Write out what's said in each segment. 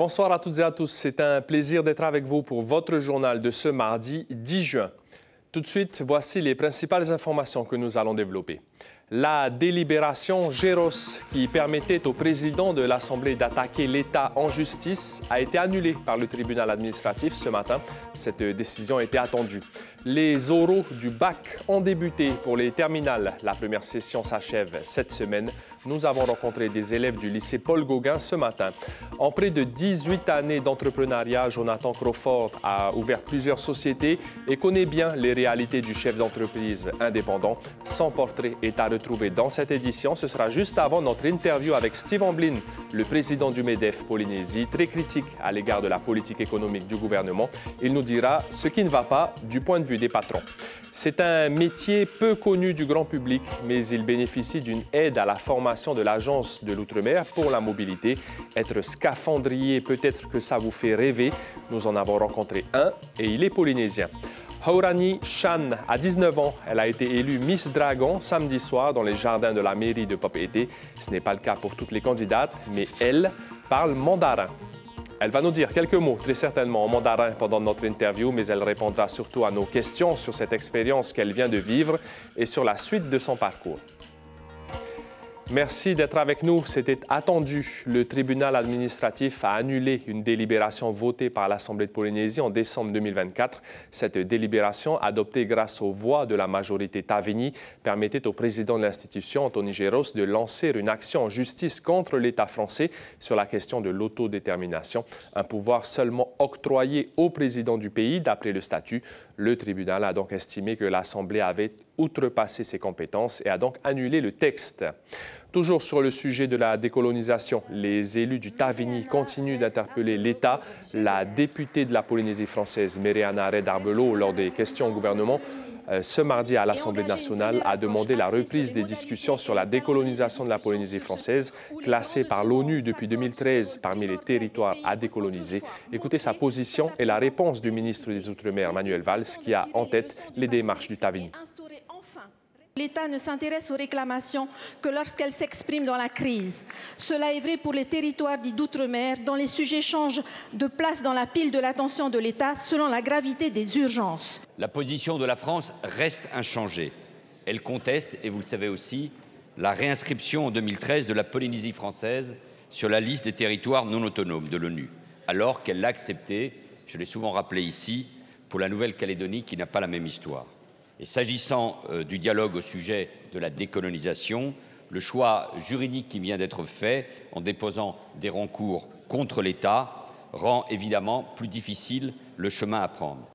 Bonsoir à toutes et à tous. C'est un plaisir d'être avec vous pour votre journal de ce mardi 10 juin. Tout de suite, voici les principales informations que nous allons développer. La délibération Géros, qui permettait au président de l'Assemblée d'attaquer l'État en justice, a été annulée par le tribunal administratif ce matin. Cette décision était attendue. Les oraux du bac ont débuté pour les terminales. La première session s'achève cette semaine. Nous avons rencontré des élèves du lycée Paul Gauguin ce matin. En près de 18 années d'entrepreneuriat, Jonathan Crawford a ouvert plusieurs sociétés et connaît bien les réalités du chef d'entreprise indépendant. Son portrait est à retrouver dans cette édition. Ce sera juste avant notre interview avec Steve Amblin, le président du MEDEF Polynésie, très critique à l'égard de la politique économique du gouvernement. Il nous dira ce qui ne va pas du point de vue des patrons. C'est un métier peu connu du grand public, mais il bénéficie d'une aide à la formation de l'Agence de l'Outre-mer pour la mobilité. Être scaphandrier, peut-être que ça vous fait rêver. Nous en avons rencontré un et il est polynésien. Haurani Shan a 19 ans. Elle a été élue Miss Dragon samedi soir dans les jardins de la mairie de Papeete. Ce n'est pas le cas pour toutes les candidates, mais elle parle mandarin. Elle va nous dire quelques mots, très certainement en mandarin pendant notre interview, mais elle répondra surtout à nos questions sur cette expérience qu'elle vient de vivre et sur la suite de son parcours. Merci d'être avec nous. C'était attendu. Le tribunal administratif a annulé une délibération votée par l'Assemblée de Polynésie en décembre 2024. Cette délibération, adoptée grâce aux voix de la majorité Tavini, permettait au président de l'institution, Anthony Géros, de lancer une action en justice contre l'État français sur la question de l'autodétermination, un pouvoir seulement octroyé au président du pays d'après le statut. Le tribunal a donc estimé que l'Assemblée avait outrepassé ses compétences et a donc annulé le texte. Toujours sur le sujet de la décolonisation, les élus du Tavini continuent d'interpeller l'État. La députée de la Polynésie française, Meriana Red-Arbelot, lors des questions au gouvernement, ce mardi à l'Assemblée nationale, a demandé la reprise des discussions sur la décolonisation de la Polynésie française, classée par l'ONU depuis 2013 parmi les territoires à décoloniser. Écoutez sa position et la réponse du ministre des Outre-mer, Manuel Valls, qui a en tête les démarches du Tavini. L'État ne s'intéresse aux réclamations que lorsqu'elles s'expriment dans la crise. Cela est vrai pour les territoires dits d'outre-mer, dont les sujets changent de place dans la pile de l'attention de l'État selon la gravité des urgences. La position de la France reste inchangée. Elle conteste, et vous le savez aussi, la réinscription en 2013 de la Polynésie française sur la liste des territoires non autonomes de l'ONU, alors qu'elle l'a accepté, je l'ai souvent rappelé ici, pour la Nouvelle-Calédonie qui n'a pas la même histoire. Et s'agissant du dialogue au sujet de la décolonisation, le choix juridique qui vient d'être fait en déposant des recours contre l'État rend évidemment plus difficile le chemin à prendre.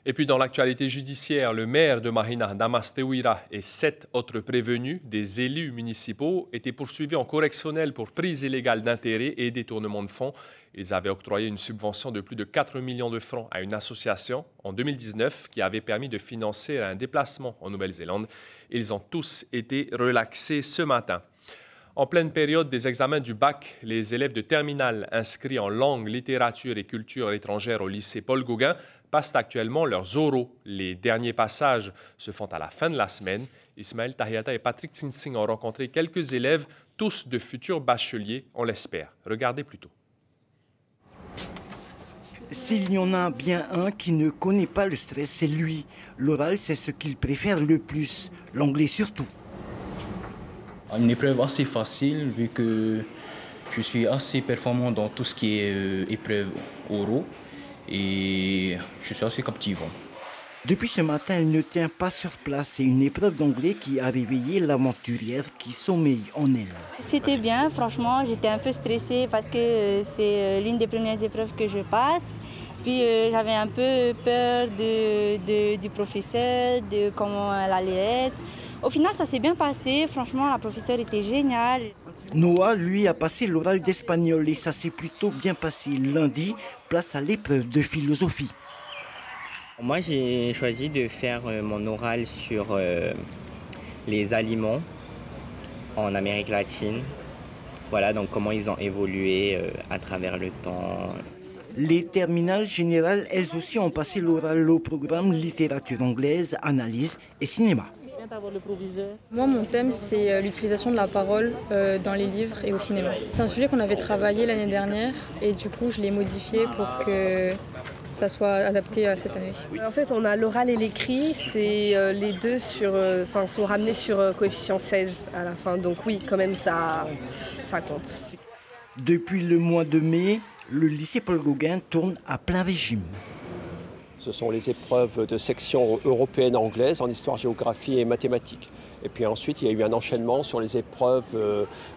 Et puis dans l'actualité judiciaire, le maire de Mahina, Damas Tewira, et 7 autres prévenus, des élus municipaux, étaient poursuivis en correctionnel pour prise illégale d'intérêts et détournement de fonds. Ils avaient octroyé une subvention de plus de 4 millions de francs à une association en 2019 qui avait permis de financer un déplacement en Nouvelle-Zélande. Ils ont tous été relaxés ce matin. En pleine période des examens du bac, les élèves de terminale inscrits en langue, littérature et culture étrangère au lycée Paul Gauguin passent actuellement leurs oraux. Les derniers passages se font à la fin de la semaine. Ismaël Tahiata et Patrick Tsinsing ont rencontré quelques élèves, tous de futurs bacheliers, on l'espère. Regardez plutôt. S'il y en a bien un qui ne connaît pas le stress, c'est lui. L'oral, c'est ce qu'il préfère le plus, l'anglais surtout. Une épreuve assez facile vu que je suis assez performant dans tout ce qui est épreuve oraux et je suis assez captivant. Depuis ce matin, il ne tient pas sur place. C'est une épreuve d'anglais qui a réveillé l'aventurière qui sommeille en elle. C'était bien, franchement, j'étais un peu stressée parce que c'est l'une des premières épreuves que je passe. Puis j'avais un peu peur du professeur, de comment elle allait être. Au final, ça s'est bien passé. Franchement, la professeure était géniale. Noah, lui, a passé l'oral d'espagnol et ça s'est plutôt bien passé. Lundi, place à l'épreuve de philosophie. Moi, j'ai choisi de faire mon oral sur les aliments en Amérique latine. Voilà, donc comment ils ont évolué à travers le temps. Les terminales générales, elles aussi, ont passé l'oral au programme littérature anglaise, analyse et cinéma. Moi, mon thème, c'est l'utilisation de la parole dans les livres et au cinéma. C'est un sujet qu'on avait travaillé l'année dernière et du coup, je l'ai modifié pour que ça soit adapté à cette année. En fait, on a l'oral et l'écrit, c'est les deux sont ramenés sur coefficient 16 à la fin. Donc oui, quand même, ça compte. Depuis le mois de mai, le lycée Paul Gauguin tourne à plein régime. Ce sont les épreuves de section européenne anglaise en histoire, géographie et mathématiques. Et puis ensuite, il y a eu un enchaînement sur les épreuves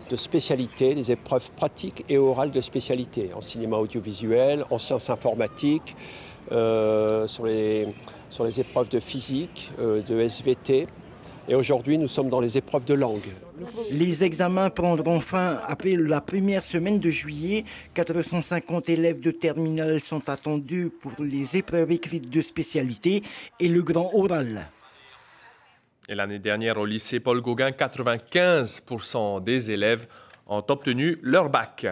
de spécialité, les épreuves pratiques et orales de spécialité, en cinéma audiovisuel, en sciences informatiques, sur les épreuves de physique, de SVT. Et aujourd'hui, nous sommes dans les épreuves de langue. Les examens prendront fin après la première semaine de juillet. 450 élèves de terminale sont attendus pour les épreuves écrites de spécialité et le grand oral. Et l'année dernière, au lycée Paul Gauguin, 95% des élèves ont obtenu leur bac.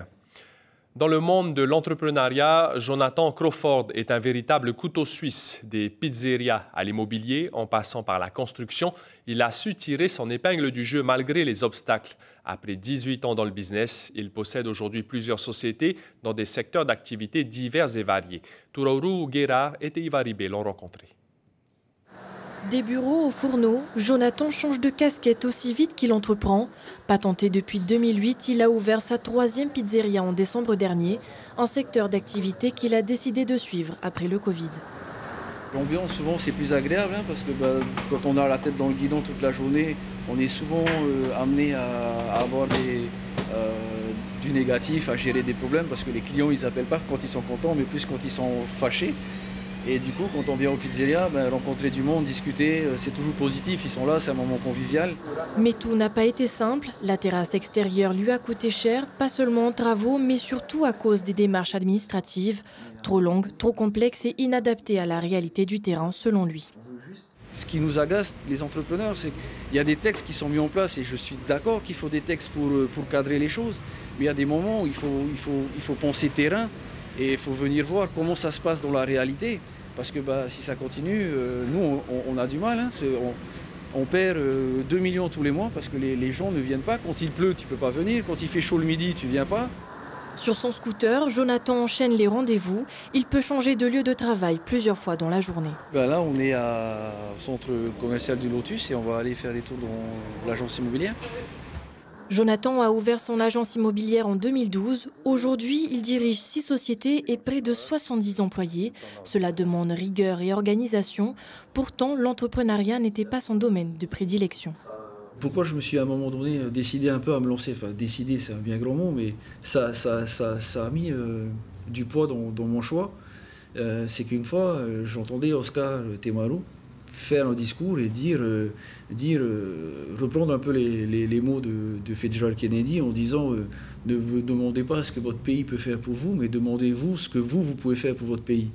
Dans le monde de l'entrepreneuriat, Jonathan Crawford est un véritable couteau suisse. Des pizzerias à l'immobilier, en passant par la construction, il a su tirer son épingle du jeu malgré les obstacles. Après 18 ans dans le business, il possède aujourd'hui plusieurs sociétés dans des secteurs d'activité divers et variés. Touraourou Guérard et Ivaribé l'ont rencontré. Des bureaux aux fourneaux, Jonathan change de casquette aussi vite qu'il entreprend. Patenté depuis 2008, il a ouvert sa 3e pizzeria en décembre dernier, un secteur d'activité qu'il a décidé de suivre après le Covid. L'ambiance, souvent, c'est plus agréable parce que quand on a la tête dans le guidon toute la journée, on est souvent amené à avoir du négatif, à gérer des problèmes parce que les clients, ils n'appellent pas quand ils sont contents, mais plus quand ils sont fâchés. Et du coup, quand on vient aux pizzerias, rencontrer du monde, discuter, c'est toujours positif. Ils sont là, c'est un moment convivial. Mais tout n'a pas été simple. La terrasse extérieure lui a coûté cher, pas seulement en travaux, mais surtout à cause des démarches administratives, trop longues, trop complexes et inadaptées à la réalité du terrain, selon lui. Ce qui nous agace, les entrepreneurs, c'est qu'il y a des textes qui sont mis en place et je suis d'accord qu'il faut des textes pour cadrer les choses. Mais il y a des moments où il faut penser terrain et il faut venir voir comment ça se passe dans la réalité. Parce que si ça continue, nous, on a du mal. On perd 2 millions tous les mois parce que les gens ne viennent pas. Quand il pleut, tu ne peux pas venir. Quand il fait chaud le midi, tu ne viens pas. Sur son scooter, Jonathan enchaîne les rendez-vous. Il peut changer de lieu de travail plusieurs fois dans la journée. Là, on est au centre commercial du Lotus et on va aller faire les tours dans l'agence immobilière. Jonathan a ouvert son agence immobilière en 2012. Aujourd'hui, il dirige 6 sociétés et près de 70 employés. Cela demande rigueur et organisation. Pourtant, l'entrepreneuriat n'était pas son domaine de prédilection. Pourquoi je me suis à un moment donné décidé un peu à me lancer, enfin décidé c'est un bien grand mot, mais ça a mis du poids dans mon choix. C'est qu'une fois, j'entendais Oscar Temaru faire un discours et reprendre un peu les mots de Fitzgerald Kennedy en disant ne vous demandez pas ce que votre pays peut faire pour vous, mais demandez-vous ce que vous pouvez faire pour votre pays.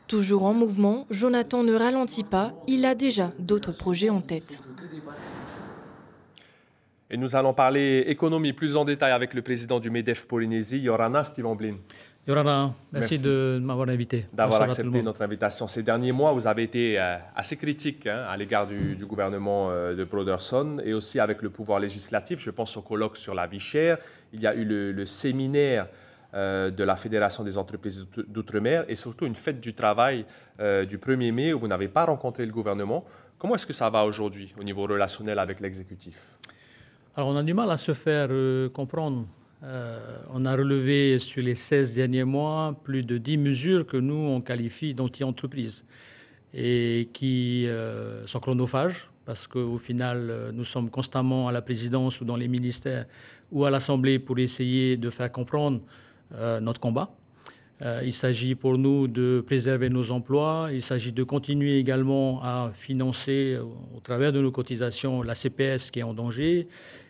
Toujours en mouvement, Jonathan ne ralentit pas, il a déjà d'autres projets en tête. Et nous allons parler économie plus en détail avec le président du MEDEF Polynésie, Yorana Stevenblin. Yorana, merci de m'avoir invité. D'avoir accepté notre invitation. Ces derniers mois, vous avez été assez critique à l'égard du gouvernement de Broderson et aussi avec le pouvoir législatif. Je pense au colloque sur la vie chère. Il y a eu le séminaire de la Fédération des entreprises d'outre-mer et surtout une fête du travail du 1er mai où vous n'avez pas rencontré le gouvernement. Comment est-ce que ça va aujourd'hui au niveau relationnel avec l'exécutif? Alors, on a du mal à se faire comprendre. On a relevé sur les 16 derniers mois plus de 10 mesures que nous, on qualifie d'anti-entreprises et qui sont chronophages parce qu'au final, nous sommes constamment à la présidence ou dans les ministères ou à l'Assemblée pour essayer de faire comprendre notre combat. Il s'agit pour nous de préserver nos emplois. Il s'agit de continuer également à financer au travers de nos cotisations la CPS qui est en danger.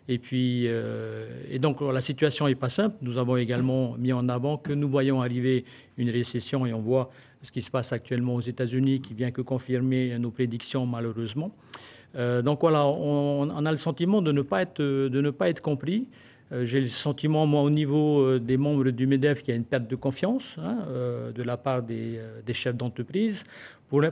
Et donc la situation n'est pas simple. Nous avons également mis en avant que nous voyons arriver une récession et on voit ce qui se passe actuellement aux États-Unis qui vient que confirmer nos prédictions malheureusement. Donc voilà, on a le sentiment de ne pas être compris. J'ai le sentiment, moi, au niveau des membres du MEDEF, qu'il y a une perte de confiance de la part des chefs d'entreprise. Pour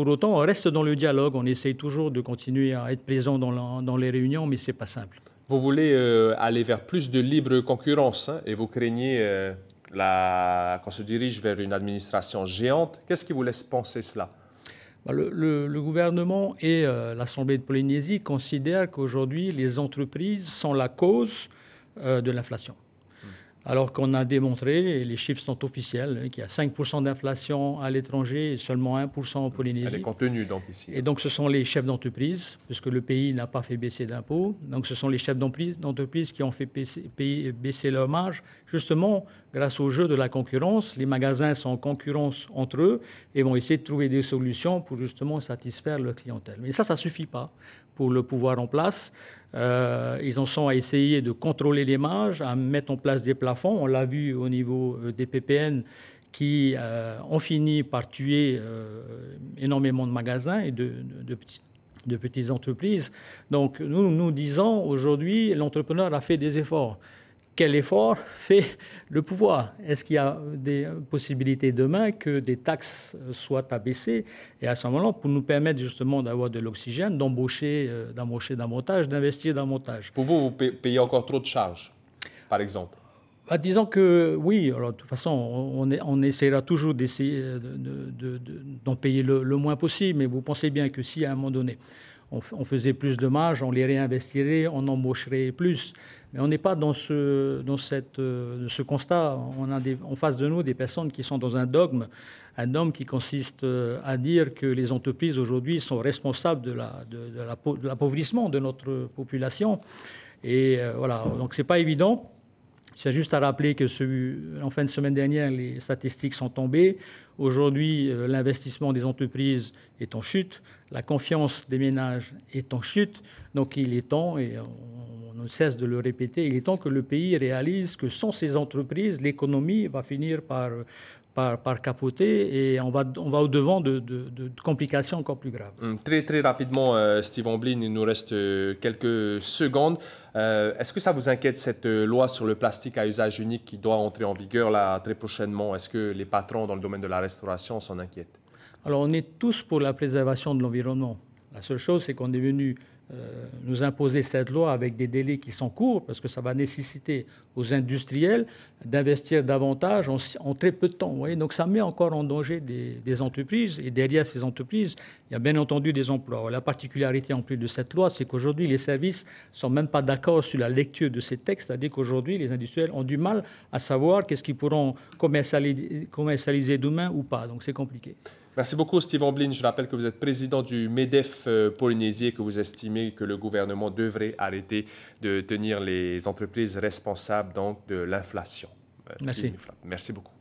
autant, on reste dans le dialogue, on essaye toujours de continuer à être présent dans les réunions, mais ce n'est pas simple. Vous voulez aller vers plus de libre concurrence et vous craignez qu'on se dirige vers une administration géante. Qu'est-ce qui vous laisse penser cela? Le gouvernement et l'Assemblée de Polynésie considèrent qu'aujourd'hui, les entreprises sont la cause de l'inflation. Alors qu'on a démontré, et les chiffres sont officiels, qu'il y a 5% d'inflation à l'étranger et seulement 1% en Polynésie. Elle est contenue donc ici. Et donc ce sont les chefs d'entreprise, puisque le pays n'a pas fait baisser d'impôts. Donc ce sont les chefs d'entreprise qui ont fait baisser leur marge, justement grâce au jeu de la concurrence. Les magasins sont en concurrence entre eux et vont essayer de trouver des solutions pour justement satisfaire leur clientèle. Mais ça ne suffit pas pour le pouvoir en place. Ils en sont à essayer de contrôler les marges, à mettre en place des plafonds. On l'a vu au niveau des PPN qui ont fini par tuer énormément de magasins et de petites entreprises. Donc nous disons aujourd'hui, l'entrepreneur a fait des efforts. Quel effort fait le pouvoir? Est-ce qu'il y a des possibilités demain que des taxes soient abaissées et à ce moment-là, pour nous permettre justement d'avoir de l'oxygène, d'embaucher davantage, d'investir davantage? Pour vous payez encore trop de charges, par exemple? Disons que oui, alors, de toute façon, on essaiera toujours d'essayer d'en payer le moins possible, mais vous pensez bien que si à un moment donné, on faisait plus de marge, on les réinvestirait, on embaucherait plus. Mais on n'est pas dans ce constat. On a en face de nous des personnes qui sont dans un dogme qui consiste à dire que les entreprises aujourd'hui sont responsables de l'appauvrissement de notre population. Et voilà, donc c'est pas évident. C'est juste à rappeler que en fin de semaine dernière, les statistiques sont tombées. Aujourd'hui, l'investissement des entreprises est en chute, la confiance des ménages est en chute. Donc il est temps, et on ne cesse de le répéter, il est temps que le pays réalise que sans ces entreprises, l'économie va finir par capoter et on va au-devant de complications encore plus graves. Très, très rapidement, Steve Omblin, il nous reste quelques secondes. Est-ce que ça vous inquiète, cette loi sur le plastique à usage unique qui doit entrer en vigueur là, très prochainement? Est-ce que les patrons dans le domaine de la restauration s'en inquiètent? Alors, on est tous pour la préservation de l'environnement. La seule chose, c'est qu'on est venu nous imposer cette loi avec des délais qui sont courts, parce que ça va nécessiter aux industriels d'investir davantage en très peu de temps. Vous voyez, donc ça met encore en danger des entreprises, et derrière ces entreprises, il y a bien entendu des emplois. La particularité en plus de cette loi, c'est qu'aujourd'hui, les services ne sont même pas d'accord sur la lecture de ces textes, c'est-à-dire qu'aujourd'hui, les industriels ont du mal à savoir qu'est-ce qu'ils pourront commercialiser demain ou pas, donc c'est compliqué. Merci beaucoup, Steve Omblin. Je rappelle que vous êtes président du MEDEF Polynésie et que vous estimez que le gouvernement devrait arrêter de tenir les entreprises responsables donc, de l'inflation. Merci. Merci beaucoup.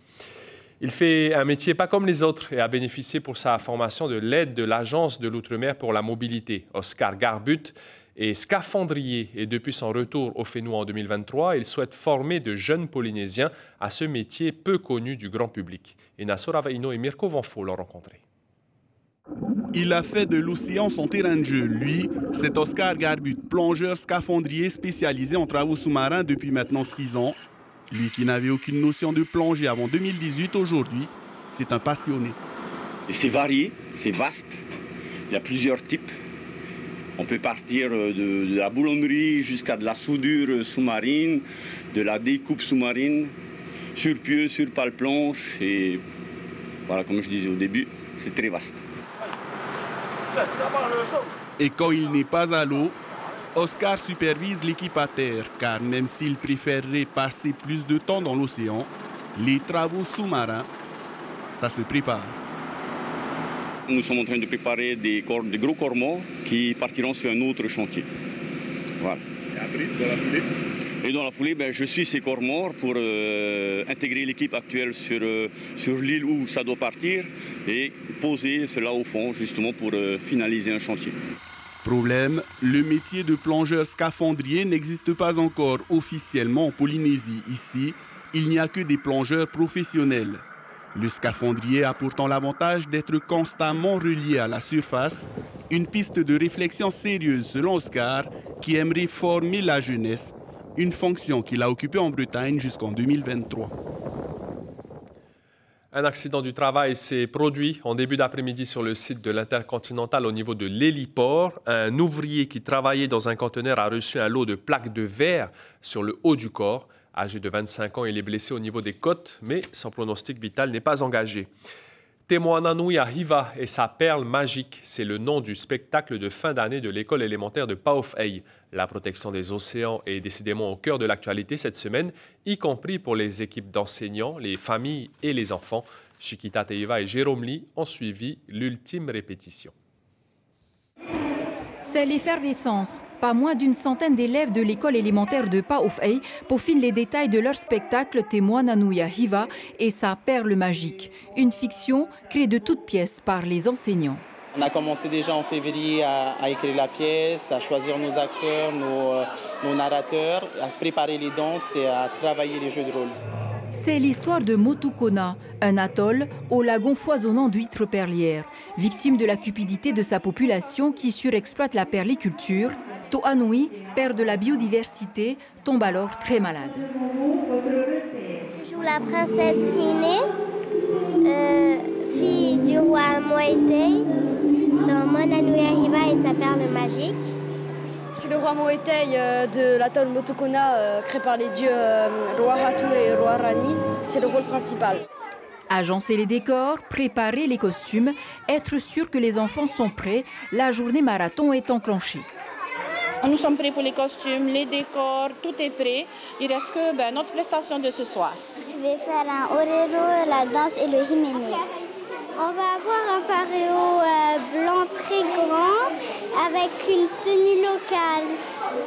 Il fait un métier pas comme les autres et a bénéficié pour sa formation de l'aide de l'Agence de l'Outre-mer pour la mobilité. Oscar Garbut est scaphandrier et depuis son retour au FENU en 2023, il souhaite former de jeunes Polynésiens à ce métier peu connu du grand public. Et Nassor Avaino et Mirko Vanfo l'ont rencontré. Il a fait de l'océan son terrain de jeu. Lui, c'est Oscar Garbut, plongeur scaphandrier spécialisé en travaux sous-marins depuis maintenant 6 ans. Lui qui n'avait aucune notion de plongée avant 2018, aujourd'hui, c'est un passionné. C'est varié, c'est vaste. Il y a plusieurs types. On peut partir de la boulonnerie jusqu'à de la soudure sous-marine, de la découpe sous-marine, sur pieu, sur pale-planche. Et voilà, comme je disais au début, c'est très vaste. Et quand il n'est pas à l'eau, Oscar supervise l'équipe à terre, car même s'il préférerait passer plus de temps dans l'océan, les travaux sous-marins, ça se prépare. Nous sommes en train de préparer des gros corps-morts qui partiront sur un autre chantier. Voilà. Et après, dans la foulée? Et dans la foulée, je suis ces corps-morts pour intégrer l'équipe actuelle sur l'île où ça doit partir et poser cela au fond, justement pour finaliser un chantier. Problème, le métier de plongeur scaphandrier n'existe pas encore officiellement en Polynésie. Ici, il n'y a que des plongeurs professionnels. Le scaphandrier a pourtant l'avantage d'être constamment relié à la surface, une piste de réflexion sérieuse selon Oscar, qui aimerait former la jeunesse, une fonction qu'il a occupée en Bretagne jusqu'en 2023. Un accident du travail s'est produit en début d'après-midi sur le site de l'Intercontinental au niveau de l'héliport. Un ouvrier qui travaillait dans un conteneur a reçu un lot de plaques de verre sur le haut du corps. Âgé de 25 ans, il est blessé au niveau des côtes, mais son pronostic vital n'est pas engagé. Te Moana Nui a Hiva et sa perle magique, c'est le nom du spectacle de fin d'année de l'école élémentaire de Paof'ei. La protection des océans est décidément au cœur de l'actualité cette semaine, y compris pour les équipes d'enseignants, les familles et les enfants. Chiquita Teiva et Jérôme Lee ont suivi l'ultime répétition. C'est l'effervescence. Pas moins d'une centaine d'élèves de l'école élémentaire de Paof'ei peaufinent les détails de leur spectacle Te Moana Nui a Hiva et sa perle magique. Une fiction créée de toutes pièces par les enseignants. On a commencé déjà en février à écrire la pièce, à choisir nos acteurs, nos narrateurs, à préparer les danses et à travailler les jeux de rôle. C'est l'histoire de Motukona, un atoll au lagon foisonnant d'huîtres perlières. Victime de la cupidité de sa population qui surexploite la perliculture, To'anui, père de la biodiversité, tombe alors très malade. Je joue la princesse Hine, fille du roi Moetei, dans Moana Nui a Hiva et sa perle magique. Je suis le roi Moetei de l'atoll Motukona, créé par les dieux roi Hatu et roi Rani. C'est le rôle principal. Agencer les décors, préparer les costumes, être sûr que les enfants sont prêts, la journée marathon est enclenchée. Nous sommes prêts pour les costumes, les décors, tout est prêt. Il reste que notre prestation de ce soir. Je vais faire un orero, la danse et le himene. On va avoir un paréo blanc très grand avec une tenue locale.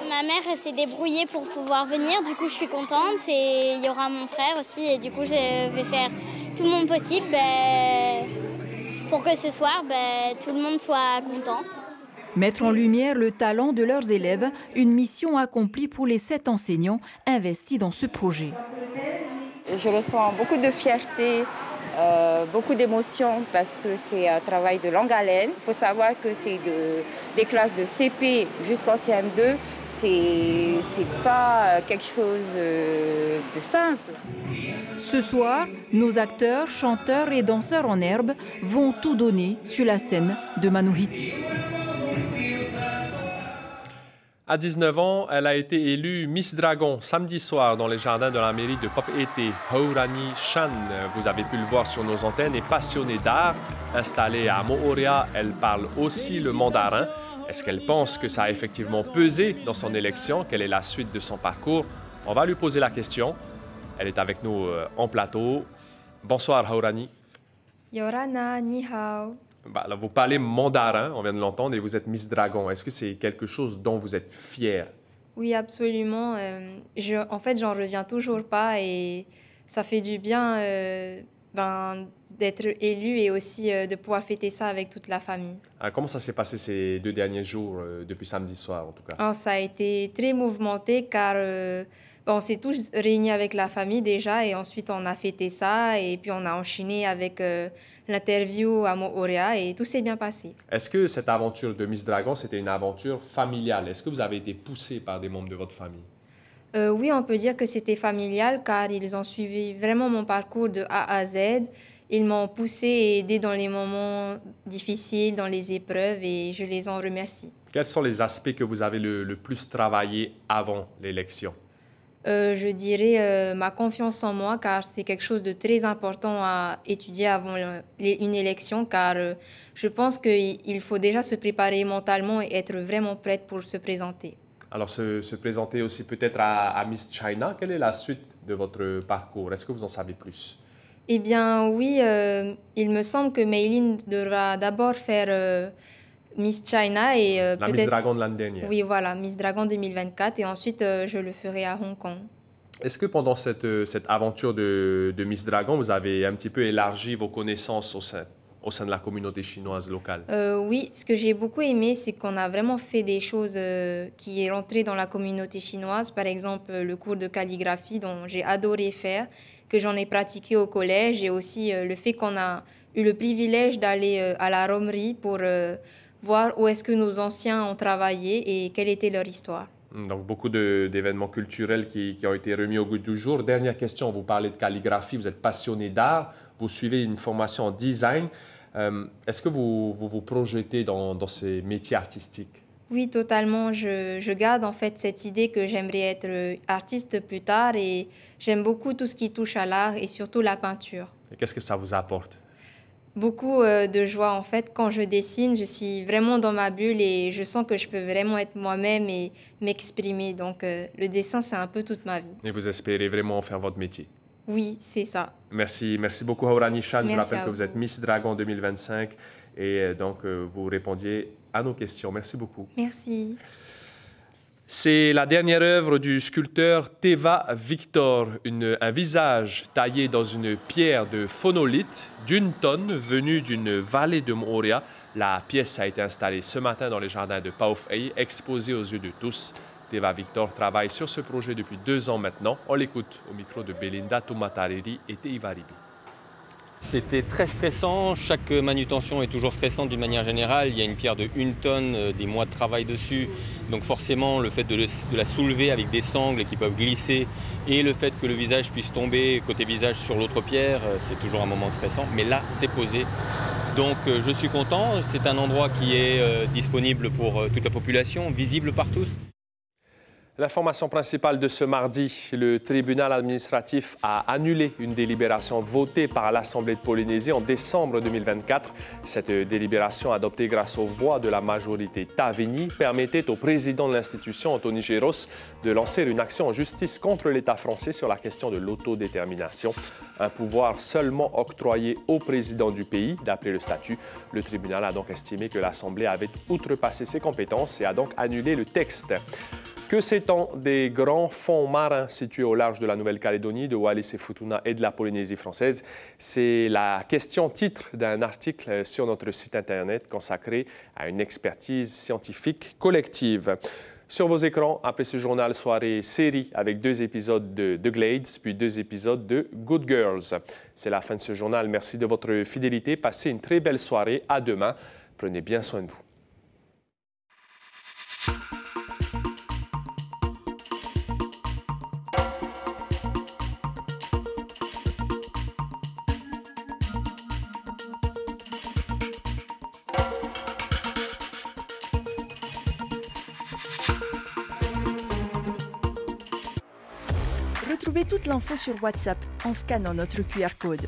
Ma mère s'est débrouillée pour pouvoir venir, du coup je suis contente. Et il y aura mon frère aussi et du coup je vais faire tout le monde possible pour que ce soir tout le monde soit content. Mettre en lumière le talent de leurs élèves, une mission accomplie pour les 7 enseignants investis dans ce projet. Je ressens beaucoup de fierté, beaucoup d'émotions parce que c'est un travail de longue haleine. Il faut savoir que c'est des classes de CP jusqu'en CM2. C'est pas quelque chose de simple. Ce soir, nos acteurs, chanteurs et danseurs en herbe vont tout donner sur la scène de Manuhiti. À 19 ans, elle a été élue Miss Dragon samedi soir dans les jardins de la mairie de Papeete. Haurani Shan, vous avez pu le voir sur nos antennes, est passionnée d'art. Installée à Moorea, elle parle aussi le mandarin. Est-ce qu'elle pense que ça a effectivement pesé dans son élection? Quelle est la suite de son parcours? On va lui poser la question. Elle est avec nous en plateau. Bonsoir Haurani. Yorana, ni hao. Là, vous parlez mandarin, on vient de l'entendre, et vous êtes Miss Dragon. Est-ce que c'est quelque chose dont vous êtes fière? Oui, absolument. En fait, j'en reviens toujours pas et ça fait du bien d'être élue et aussi de pouvoir fêter ça avec toute la famille. Comment ça s'est passé ces 2 derniers jours, depuis samedi soir en tout cas? Alors, ça a été très mouvementé car on s'est tous réunis avec la famille déjà et ensuite on a fêté ça et puis on a enchaîné avec l'interview à Moorea et tout s'est bien passé. Est-ce que cette aventure de Miss Dragon, c'était une aventure familiale? Est-ce que vous avez été poussée par des membres de votre famille? Oui, on peut dire que c'était familial car ils ont suivi vraiment mon parcours de A à Z. Ils m'ont poussé et aidé dans les moments difficiles, dans les épreuves et je les en remercie. Quels sont les aspects que vous avez le plus travaillé avant l'élection? Je dirais ma confiance en moi, car c'est quelque chose de très important à étudier avant une élection, car je pense qu'il faut déjà se préparer mentalement et être vraiment prête pour se présenter. Alors, se présenter aussi peut-être à Miss China. Quelle est la suite de votre parcours? Est-ce que vous en savez plus? Eh bien, oui, il me semble que Meilin devra d'abord faire Miss China et la Miss Dragon de l'année dernière. Oui, voilà, Miss Dragon 2024 et ensuite je le ferai à Hong Kong. Est-ce que pendant cette aventure de Miss Dragon, vous avez un petit peu élargi vos connaissances au sein de la communauté chinoise locale? Oui, ce que j'ai beaucoup aimé, c'est qu'on a vraiment fait des choses qui est rentré dans la communauté chinoise. Par exemple, le cours de calligraphie dont j'ai adoré faire, que j'en ai pratiqué au collège et aussi le fait qu'on a eu le privilège d'aller à la romerie pour voir où est-ce que nos anciens ont travaillé et quelle était leur histoire. Donc, beaucoup d'événements culturels qui ont été remis au goût du jour. Dernière question, vous parlez de calligraphie, vous êtes passionné d'art, vous suivez une formation en design. Est-ce que vous projetez dans ces métiers artistiques? Oui, totalement. Je garde en fait cette idée que j'aimerais être artiste plus tard et j'aime beaucoup tout ce qui touche à l'art et surtout la peinture. Et qu'est-ce que ça vous apporte? Beaucoup de joie en fait. Quand je dessine, je suis vraiment dans ma bulle et je sens que je peux vraiment être moi-même et m'exprimer. Donc le dessin, c'est un peu toute ma vie. Et vous espérez vraiment faire votre métier? Oui, c'est ça. Merci beaucoup Haoura Nishan. Je rappelle que vous vous. êtes Miss Dragon 2025 et donc vous répondiez à nos questions. Merci beaucoup. Merci. C'est la dernière œuvre du sculpteur Teva Victor, un visage taillé dans une pierre de phonolite d'1 tonne venue d'une vallée de Moria. La pièce a été installée ce matin dans les jardins de Paufey, exposée aux yeux de tous. Teva Victor travaille sur ce projet depuis 2 ans maintenant. On l'écoute au micro de Belinda Tumatareri et Teivaribi. C'était très stressant, chaque manutention est toujours stressante d'une manière générale. Il y a une pierre de 1 tonne, des mois de travail dessus. Donc forcément, le fait de la soulever avec des sangles qui peuvent glisser et le fait que le visage puisse tomber côté visage sur l'autre pierre, c'est toujours un moment stressant. Mais là, c'est posé. Donc je suis content. C'est un endroit qui est disponible pour toute la population, visible par tous. L'information principale de ce mardi, le tribunal administratif a annulé une délibération votée par l'Assemblée de Polynésie en décembre 2024. Cette délibération, adoptée grâce aux voix de la majorité Tavini, permettait au président de l'institution, Anthony Géros, de lancer une action en justice contre l'État français sur la question de l'autodétermination. Un pouvoir seulement octroyé au président du pays, d'après le statut. Le tribunal a donc estimé que l'Assemblée avait outrepassé ses compétences et a donc annulé le texte. Que sait-on des grands fonds marins situés au large de la Nouvelle-Calédonie, de Wallis et Futuna et de la Polynésie française? C'est la question titre d'un article sur notre site Internet consacré à une expertise scientifique collective. Sur vos écrans, après ce journal soirée série avec 2 épisodes de The Glades, puis 2 épisodes de Good Girls. C'est la fin de ce journal. Merci de votre fidélité. Passez une très belle soirée. À demain. Prenez bien soin de vous. Retrouvez toute l'info sur WhatsApp en scannant notre QR code.